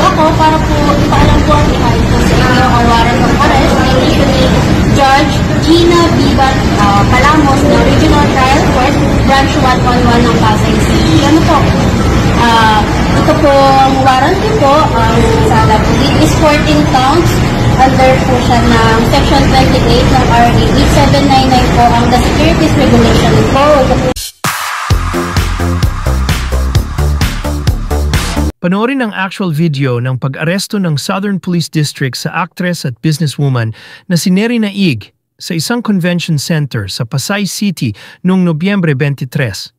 ako para po ipaalam po ang ihain po sa inyo ang warrant of arrest na initially Judge Gina Vivat Palamos ng Regional Trial Court Branch 111 ng Pasay City. Ano po? Ito po ang warrant po sa Labulit is 14 counts under po siya ng Section 28 ng RA 8799 po ang the Securities Regulation Code. Panoorin ang actual video ng pag-aresto ng Southern Police District sa actress at businesswoman na si Neri Naig sa isang convention center sa Pasay City noong Nobyembre 23.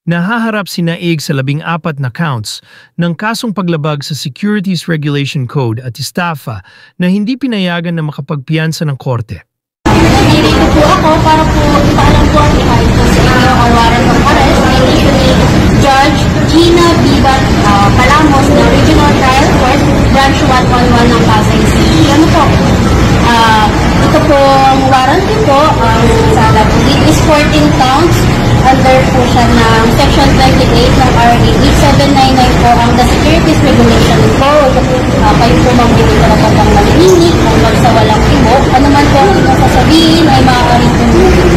Nahaharap si Naig sa 14 na counts ng kasong paglabag sa Securities Regulation Code at estafa na hindi pinayagan na makapagpiyansa ng korte. Nandito po ako para po ipaalam po ang ihain po sa inyo ang warrant of arrest na initially Judge Gina Vivat Palamos ng Regional Trial Court Branch 111 ng Pasay City. Ano po? Ito po ang warrant po sa Labulit is 14 counts under po siya ng Section 28 ng RA 8799 po ang the Securities Regulation Code. Kayo po magbili ko na pagkang malinig o magsawalang ibo. Ano man po ang inyong sasabihin ay maaari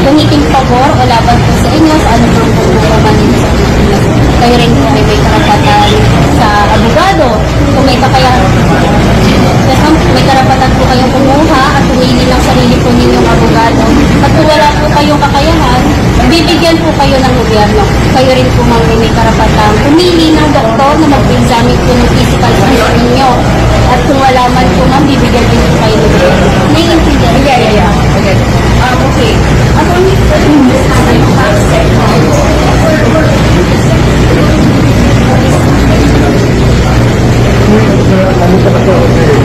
tumiting pabor o laban po sa inyo sa ano po ang pagkura man ninyo sa Pilipinas. Kayo rin po ay may karapatan sa abogado. Kung may karapatan po kayong kumuha at pumili ng sarili po ninyong abogado. At kung wala po kayong kakayahan, bibigyan po kayo ng gobyerno. Kayo rin po may karapatan pumili ng doktor na mag-examine po ng physical health ninyo. At kung wala man po bibigyan din po kayo ng gobyerno. Naiintindihan? Yeah. Okay. Okay. Ako ang ano sa